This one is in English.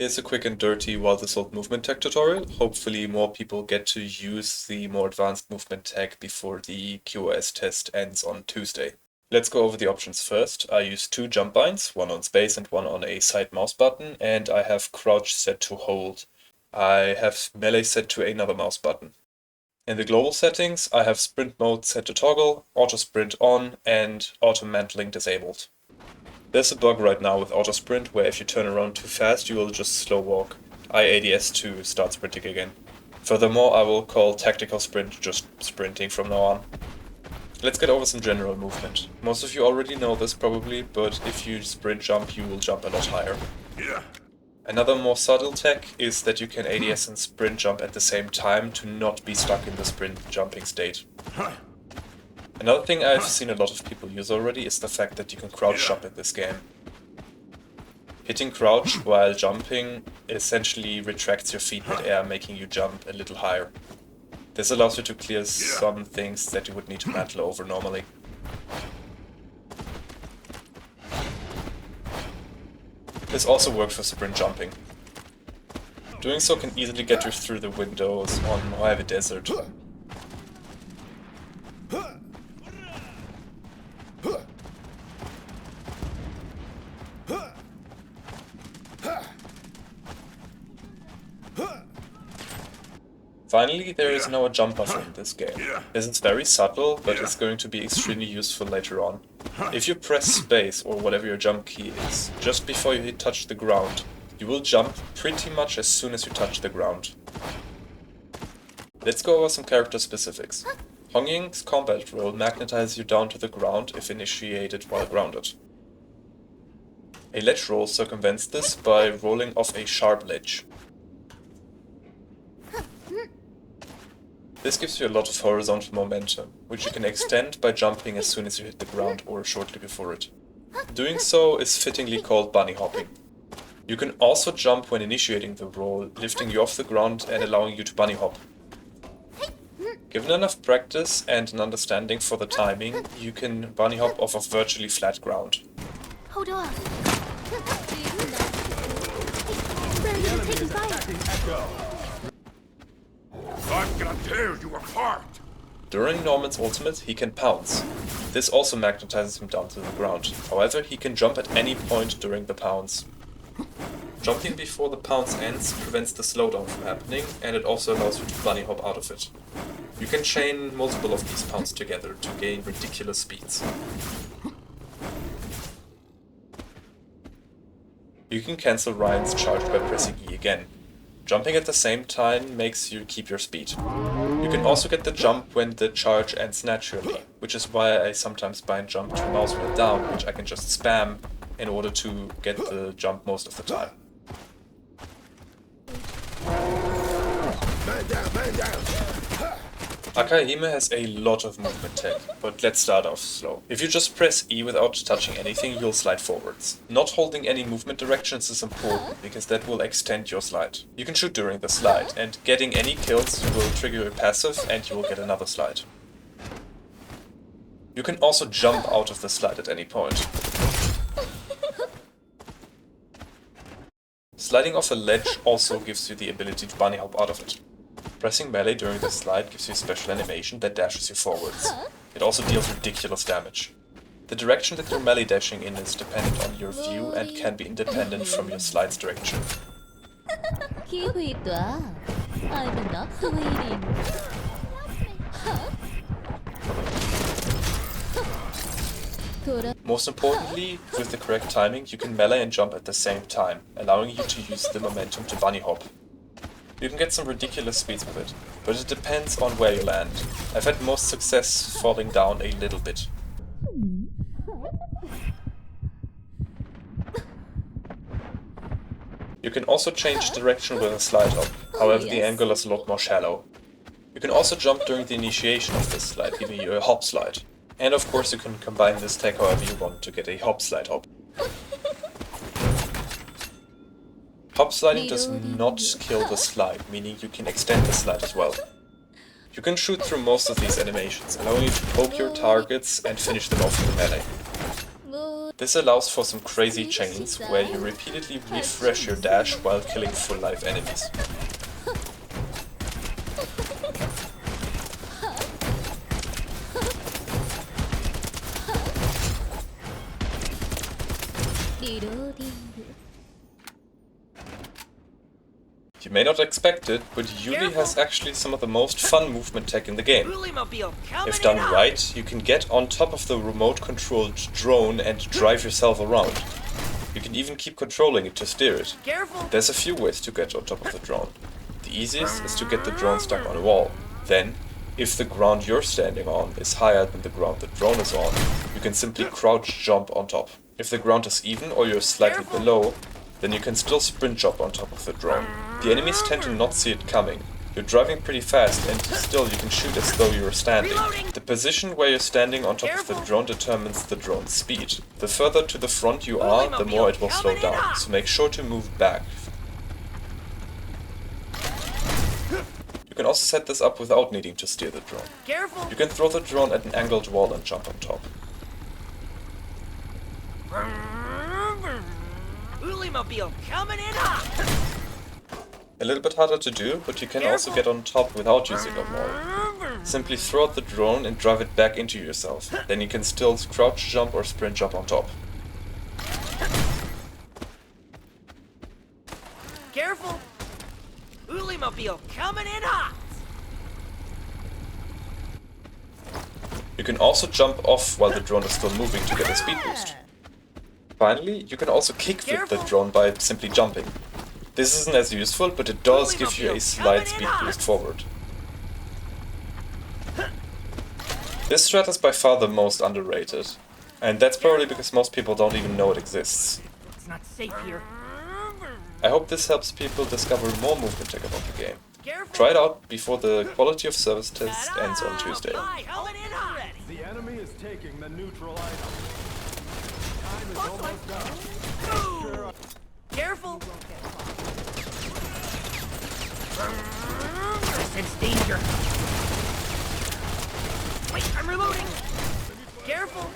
Here's a quick and dirty while this old movement tech tutorial. Hopefully more people get to use the more advanced movement tech before the QoS test ends on Tuesday. Let's go over the options first. I use two jump binds, one on space and one on a side mouse button, and I have crouch set to hold. I have melee set to another mouse button. In the global settings, I have sprint mode set to toggle, auto sprint on, and auto mantling disabled. There's a bug right now with auto sprint where if you turn around too fast you will just slow walk. I ADS to start sprinting again. Furthermore, I will call tactical sprint just sprinting from now on. Let's get over some general movement. Most of you already know this probably, but if you sprint jump you will jump a lot higher. Yeah. Another more subtle tech is that you can ADS and sprint jump at the same time to not be stuck in the sprint jumping state. Another thing I've seen a lot of people use already is the fact that you can crouch jump in this game. Hitting crouch while jumping essentially retracts your feet mid-air, making you jump a little higher. This allows you to clear some things that you would need to mantle over normally. This also works for sprint jumping. Doing so can easily get you through the windows on Mojave Desert. Finally, there is now a jump buffer in this game. This is very subtle, but it's going to be extremely useful later on. If you press space, or whatever your jump key is, just before you touch the ground, you will jump pretty much as soon as you touch the ground. Let's go over some character specifics. Hongying's combat roll magnetizes you down to the ground if initiated while grounded. A ledge roll circumvents this by rolling off a sharp ledge. This gives you a lot of horizontal momentum, which you can extend by jumping as soon as you hit the ground or shortly before it. Doing so is fittingly called bunny hopping. You can also jump when initiating the roll, lifting you off the ground and allowing you to bunny hop. Given enough practice and an understanding for the timing, you can bunny hop off of virtually flat ground. Hold on. Where are you taking fire? I'm gonna tear you apart! During Norman's ultimate, he can pounce. This also magnetizes him down to the ground. However, he can jump at any point during the pounce. Jumping before the pounce ends prevents the slowdown from happening, and it also allows you to bunny hop out of it. You can chain multiple of these pounce together to gain ridiculous speeds. You can cancel Ryan's charge by pressing E again. Jumping at the same time makes you keep your speed. You can also get the jump when the charge ends naturally, which is why I sometimes bind jump to mouse wheel down, which I can just spam in order to get the jump most of the time. Man down, man down! Akahime has a lot of movement tech, but let's start off slow. If you just press E without touching anything, you'll slide forwards. Not holding any movement directions is important, because that will extend your slide. You can shoot during the slide, and getting any kills will trigger a passive and you will get another slide. You can also jump out of the slide at any point. Sliding off a ledge also gives you the ability to bunny hop out of it. Pressing melee during the slide gives you a special animation that dashes you forwards. It also deals ridiculous damage. The direction that you're melee dashing in is dependent on your view and can be independent from your slide's direction. Keep it up. I'm not waiting. Most importantly, with the correct timing, you can melee and jump at the same time, allowing you to use the momentum to bunny hop. You can get some ridiculous speeds with it, but it depends on where you land. I've had most success falling down a little bit. You can also change direction with a slide hop, however the angle is a lot more shallow. You can also jump during the initiation of this slide, giving you a hop slide. And of course you can combine this tech however you want to get a hop slide hop. Hop sliding does not kill the slide, meaning you can extend the slide as well. You can shoot through most of these animations, allowing you to poke your targets and finish them off with melee. This allows for some crazy chains where you repeatedly refresh your dash while killing full life enemies. You may not expect it, but Yuli has actually some of the most fun movement tech in the game. If done right, you can get on top of the remote-controlled drone and drive yourself around. You can even keep controlling it to steer it. There's a few ways to get on top of the drone. The easiest is to get the drone stuck on a wall. Then, if the ground you're standing on is higher than the ground the drone is on, you can simply crouch jump on top. If the ground is even or you're slightly below, then you can still sprint jump on top of the drone. The enemies tend to not see it coming. You're driving pretty fast and still you can shoot as though you were standing. The position where you're standing on top of the drone determines the drone's speed. The further to the front you are, the more it will slow down, so make sure to move back. You can also set this up without needing to steer the drone. You can throw the drone at an angled wall and jump on top. Mobile coming in hot. A little bit harder to do, but you can also get on top without using a wall. Simply throw out the drone and drive it back into yourself. Then you can still crouch jump or sprint jump on top. Careful! Mobile coming in hot. You can also jump off while the drone is still moving to get a speed boost. Finally, you can also kickflip the drone by simply jumping. This isn't as useful, but it does give you a slight speed boost forward. This strat is by far the most underrated, and that's probably because most people don't even know it exists. It's not safe here. I hope this helps people discover more movement tech about the game. Try it out before the quality of service test ends on Tuesday. The enemy is taking the neutral item. Time is almost done. Careful! I sense danger. Wait, I'm reloading. Careful!